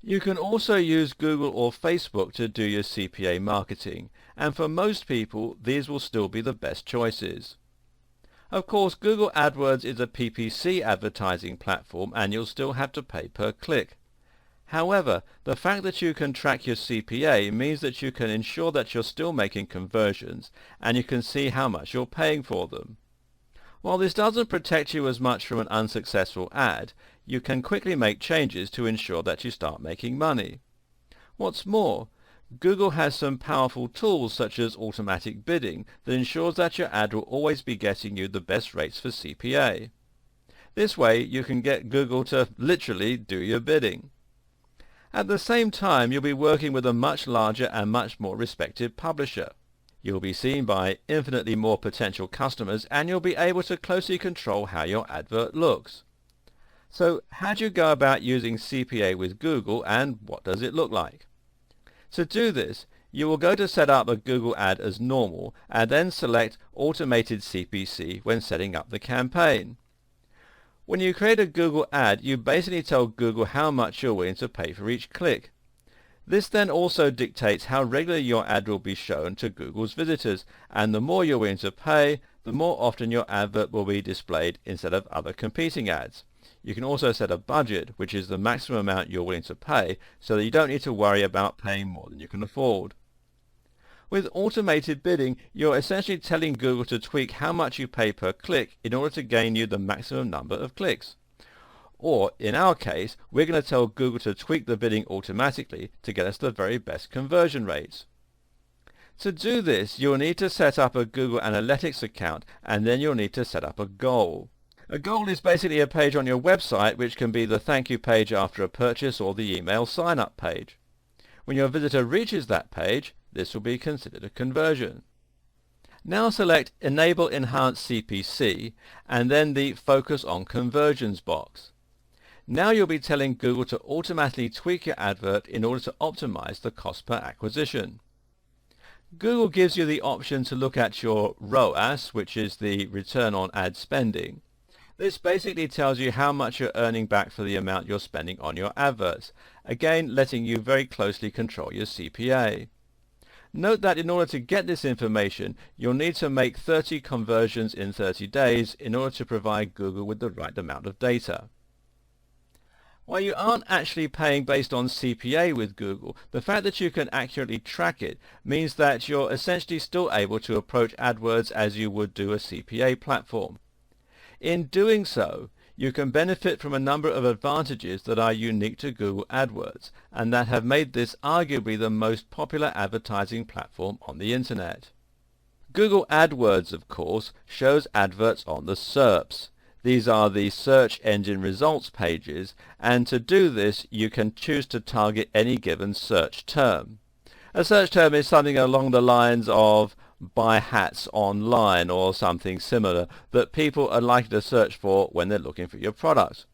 You can also use Google or Facebook to do your CPA marketing, and for most people these will still be the best choices. Of course, Google AdWords is a PPC advertising platform and you'll still have to pay per click. However, the fact that you can track your CPA means that you can ensure that you're still making conversions and you can see how much you're paying for them. While this doesn't protect you as much from an unsuccessful ad, you can quickly make changes to ensure that you start making money. What's more, Google has some powerful tools such as automatic bidding that ensures that your ad will always be getting you the best rates for CPA. This way you can get Google to literally do your bidding. At the same time, you'll be working with a much larger and much more respected publisher. You'll be seen by infinitely more potential customers and you'll be able to closely control how your advert looks. So how do you go about using CPA with Google and what does it look like? To do this, you will go to set up a Google ad as normal and then select Automated CPC when setting up the campaign. When you create a Google ad, you basically tell Google how much you're willing to pay for each click. This then also dictates how regularly your ad will be shown to Google's visitors, and the more you're willing to pay, the more often your advert will be displayed instead of other competing ads. You can also set a budget, which is the maximum amount you're willing to pay, so that you don't need to worry about paying more than you can afford. With automated bidding, you're essentially telling Google to tweak how much you pay per click in order to gain you the maximum number of clicks. Or, in our case, we're going to tell Google to tweak the bidding automatically to get us the very best conversion rates. To do this, you'll need to set up a Google Analytics account, and then you'll need to set up a goal. A goal is basically a page on your website which can be the thank you page after a purchase or the email sign-up page. When your visitor reaches that page, this will be considered a conversion. Now select Enable Enhanced CPC and then the Focus on Conversions box. Now you'll be telling Google to automatically tweak your advert in order to optimize the cost per acquisition. Google gives you the option to look at your ROAS, which is the return on ad spending. This basically tells you how much you're earning back for the amount you're spending on your adverts, again letting you very closely control your CPA. Note that in order to get this information, you'll need to make 30 conversions in 30 days in order to provide Google with the right amount of data. While you aren't actually paying based on CPA with Google, the fact that you can accurately track it means that you're essentially still able to approach AdWords as you would do a CPA platform. In doing so, you can benefit from a number of advantages that are unique to Google AdWords and that have made this arguably the most popular advertising platform on the internet. Google AdWords, of course, shows adverts on the SERPs. These are the search engine results pages, and to do this you can choose to target any given search term. A search term is something along the lines of buy hats online or something similar that people are likely to search for when they're looking for your product.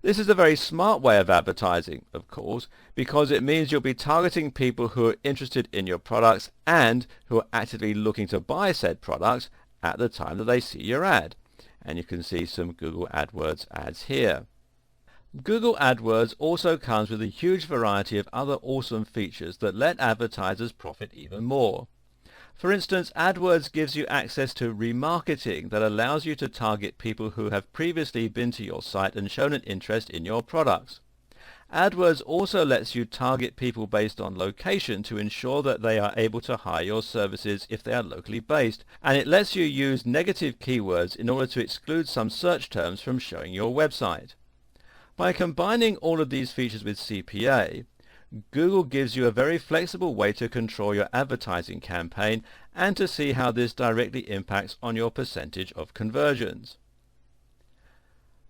This is a very smart way of advertising, of course, because it means you'll be targeting people who are interested in your products and who are actively looking to buy said products at the time that they see your ad. And you can see some Google AdWords ads here. Google AdWords also comes with a huge variety of other awesome features that let advertisers profit even more. For instance, AdWords gives you access to remarketing that allows you to target people who have previously been to your site and shown an interest in your products. AdWords also lets you target people based on location to ensure that they are able to hire your services if they are locally based, and it lets you use negative keywords in order to exclude some search terms from showing your website. By combining all of these features with CPA, Google gives you a very flexible way to control your advertising campaign and to see how this directly impacts on your percentage of conversions.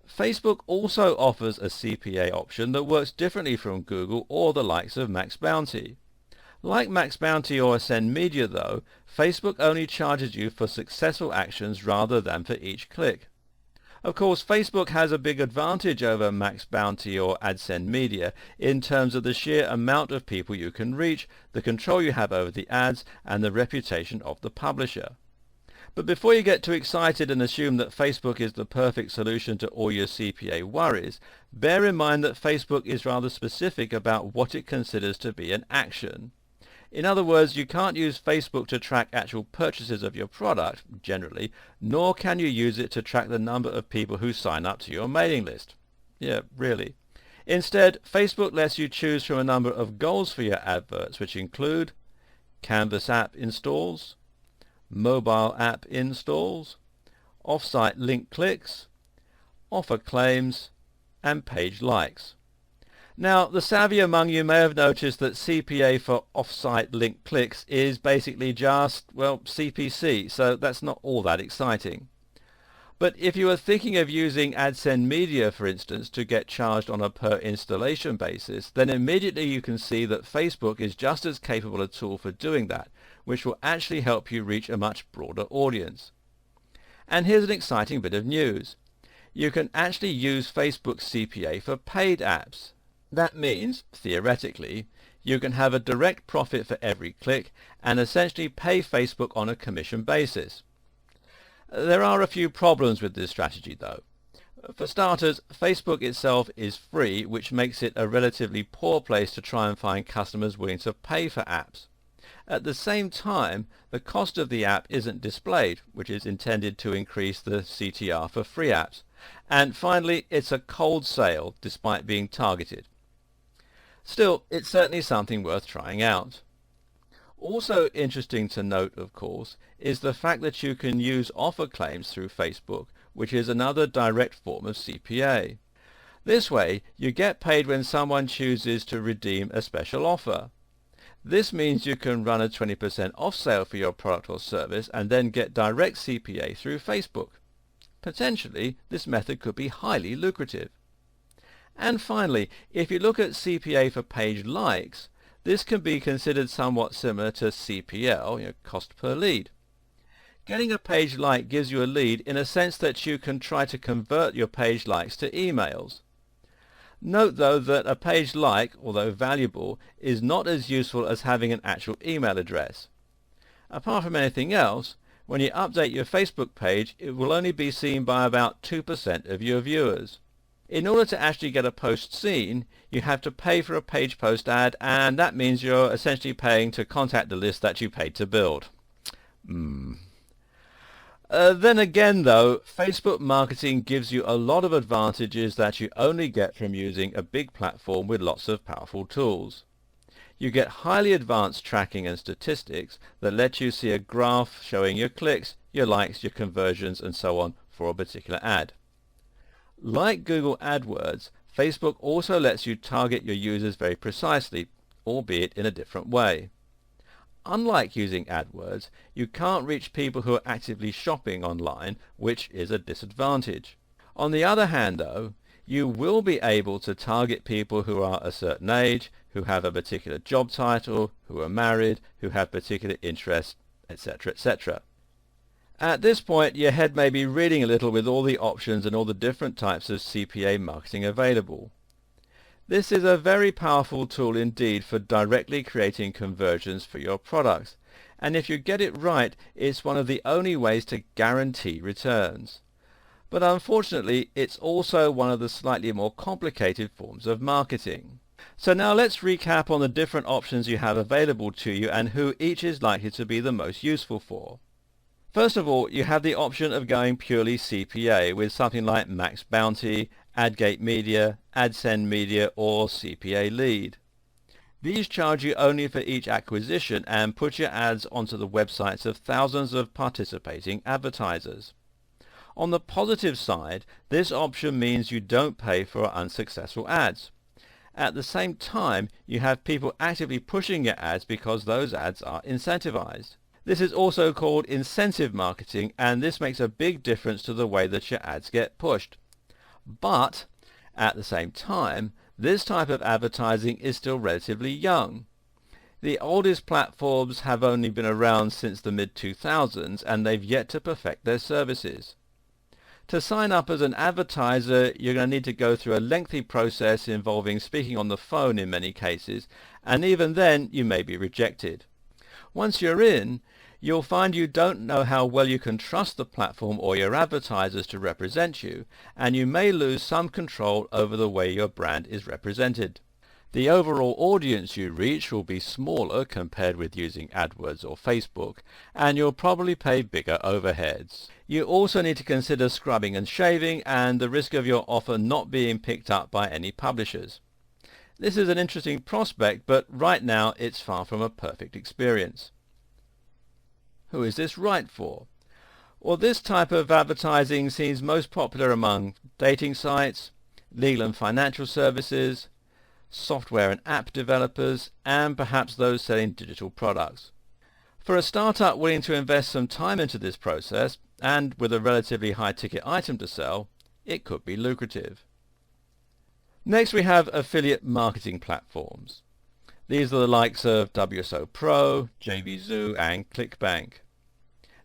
Facebook also offers a CPA option that works differently from Google or the likes of Max Bounty. Like Max Bounty or Ascend Media though, Facebook only charges you for successful actions rather than for each click. Of course, Facebook has a big advantage over Max Bounty or Ascend Media in terms of the sheer amount of people you can reach, the control you have over the ads, and the reputation of the publisher. But before you get too excited and assume that Facebook is the perfect solution to all your CPA worries, bear in mind that Facebook is rather specific about what it considers to be an action. In other words, you can't use Facebook to track actual purchases of your product, generally, nor can you use it to track the number of people who sign up to your mailing list. Yeah, really. Instead, Facebook lets you choose from a number of goals for your adverts, which include Canvas app installs, mobile app installs, off-site link clicks, offer claims, and page likes. Now, the savvy among you may have noticed that CPA for off-site link clicks is basically just, well, CPC, so that's not all that exciting. But if you are thinking of using AdSend Media, for instance, to get charged on a per installation basis, then immediately you can see that Facebook is just as capable a tool for doing that, which will actually help you reach a much broader audience. And here's an exciting bit of news. You can actually use Facebook's CPA for paid apps. That means, theoretically, you can have a direct profit for every click and essentially pay Facebook on a commission basis. There are a few problems with this strategy though. For starters, Facebook itself is free, which makes it a relatively poor place to try and find customers willing to pay for apps. At the same time, the cost of the app isn't displayed, which is intended to increase the CTR for free apps. And finally, it's a cold sale despite being targeted. Still, it's certainly something worth trying out. Also interesting to note, of course, is the fact that you can use offer claims through Facebook, which is another direct form of CPA. This way, you get paid when someone chooses to redeem a special offer. This means you can run a 20% off sale for your product or service and then get direct CPA through Facebook. Potentially, this method could be highly lucrative. And finally, if you look at CPA for page likes, this can be considered somewhat similar to CPL, cost per lead. Getting a page like gives you a lead in a sense that you can try to convert your page likes to emails. Note though that a page like, although valuable, is not as useful as having an actual email address. Apart from anything else, when you update your Facebook page, it will only be seen by about 2% of your viewers. In order to actually get a post seen, you have to pay for a page post ad, and that means you're essentially paying to contact the list that you paid to build. Then again though, Facebook marketing gives you a lot of advantages that you only get from using a big platform with lots of powerful tools. You get highly advanced tracking and statistics that let you see a graph showing your clicks, your likes, your conversions, and so on for a particular ad. Like Google AdWords, Facebook also lets you target your users very precisely, albeit in a different way. Unlike using AdWords, you can't reach people who are actively shopping online, which is a disadvantage. On the other hand though, you will be able to target people who are a certain age, who have a particular job title, who are married, who have particular interests, etc., etc. At this point, your head may be reeling a little with all the options and all the different types of CPA marketing available. This is a very powerful tool indeed for directly creating conversions for your products, and if you get it right, it's one of the only ways to guarantee returns. But unfortunately, it's also one of the slightly more complicated forms of marketing. So now let's recap on the different options you have available to you and who each is likely to be the most useful for. First of all, you have the option of going purely CPA with something like Max Bounty, AdGate Media, AdSend Media, or CPA Lead. These charge you only for each acquisition and put your ads onto the websites of thousands of participating advertisers. On the positive side, this option means you don't pay for unsuccessful ads. At the same time, you have people actively pushing your ads because those ads are incentivized. This is also called incentive marketing, and this makes a big difference to the way that your ads get pushed. But at the same time, this type of advertising is still relatively young. The oldest platforms have only been around since the mid-2000s, and they've yet to perfect their services. To sign up as an advertiser, you're going to need to go through a lengthy process involving speaking on the phone in many cases, and even then you may be rejected. Once you're in, you'll find you don't know how well you can trust the platform or your advertisers to represent you, and you may lose some control over the way your brand is represented. The overall audience you reach will be smaller compared with using AdWords or Facebook, and you'll probably pay bigger overheads. You also need to consider scrubbing and shaving and the risk of your offer not being picked up by any publishers. This is an interesting prospect, but right now it's far from a perfect experience. Who is this right for? Well, this type of advertising seems most popular among dating sites, legal and financial services, software and app developers, and perhaps those selling digital products. For a startup willing to invest some time into this process, and with a relatively high ticket item to sell, it could be lucrative. Next we have affiliate marketing platforms. These are the likes of WSO Pro, JVZoo, and ClickBank.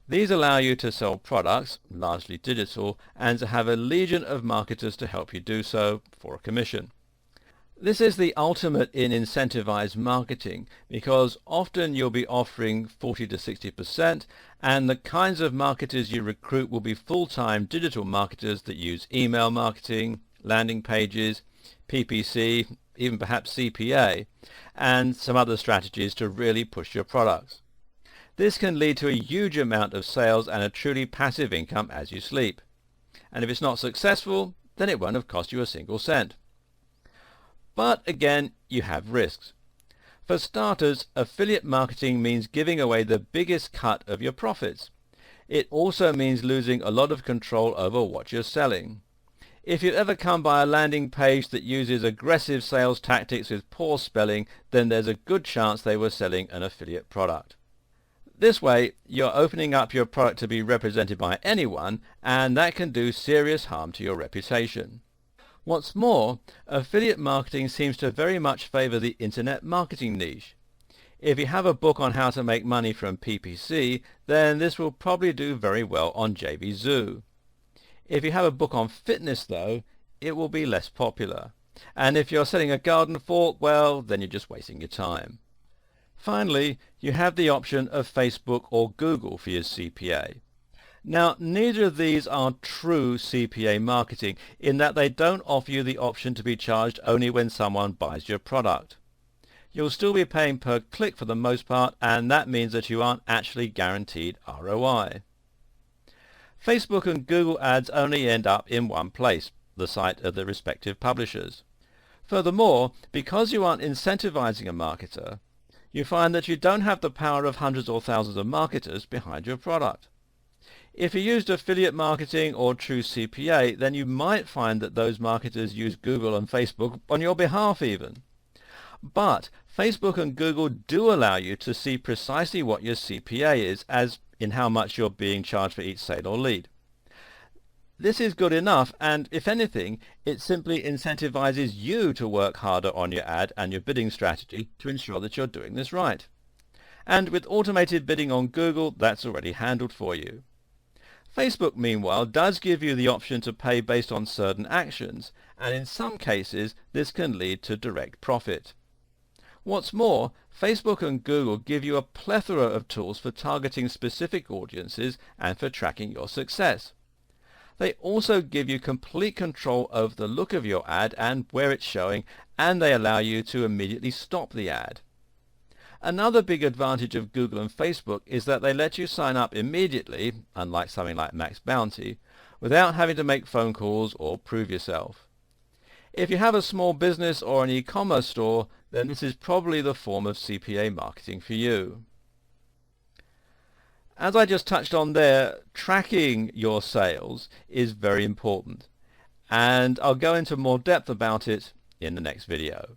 These allow you to sell products, largely digital, and to have a legion of marketers to help you do so for a commission. This is the ultimate in incentivized marketing, because often you'll be offering 40 to 60%, and the kinds of marketers you recruit will be full-time digital marketers that use email marketing, landing pages, PPC, even perhaps CPA, and some other strategies to really push your products. This can lead to a huge amount of sales and a truly passive income as you sleep. And if it's not successful, then it won't have cost you a single cent. But again, you have risks. For starters, affiliate marketing means giving away the biggest cut of your profits. It also means losing a lot of control over what you're selling. If you ever come by a landing page that uses aggressive sales tactics with poor spelling, then there's a good chance they were selling an affiliate product. This way, you're opening up your product to be represented by anyone, and that can do serious harm to your reputation. What's more, affiliate marketing seems to very much favor the internet marketing niche. If you have a book on how to make money from PPC, then this will probably do very well on JVZoo. If you have a book on fitness, though, it will be less popular. And if you're selling a garden fork, well, then you're just wasting your time. Finally, you have the option of Facebook or Google for your CPA. Now, neither of these are true CPA marketing in that they don't offer you the option to be charged only when someone buys your product. You'll still be paying per click for the most part, and that means that you aren't actually guaranteed ROI. Facebook and Google ads only end up in one place, the site of the respective publishers. Furthermore, because you aren't incentivizing a marketer, you find that you don't have the power of hundreds or thousands of marketers behind your product. If you used affiliate marketing or true CPA, then you might find that those marketers use Google and Facebook on your behalf even. But Facebook and Google do allow you to see precisely what your CPA is, as in how much you're being charged for each sale or lead. This is good enough, and if anything, it simply incentivizes you to work harder on your ad and your bidding strategy to ensure that you're doing this right. And with automated bidding on Google, that's already handled for you. Facebook, meanwhile, does give you the option to pay based on certain actions, and in some cases this can lead to direct profit. What's more, Facebook and Google give you a plethora of tools for targeting specific audiences and for tracking your success. They also give you complete control over the look of your ad and where it's showing, and they allow you to immediately stop the ad. Another big advantage of Google and Facebook is that they let you sign up immediately, unlike something like Max Bounty, without having to make phone calls or prove yourself. If you have a small business or an e-commerce store, then this is probably the form of CPA marketing for you. As I just touched on there, tracking your sales is very important, and I'll go into more depth about it in the next video.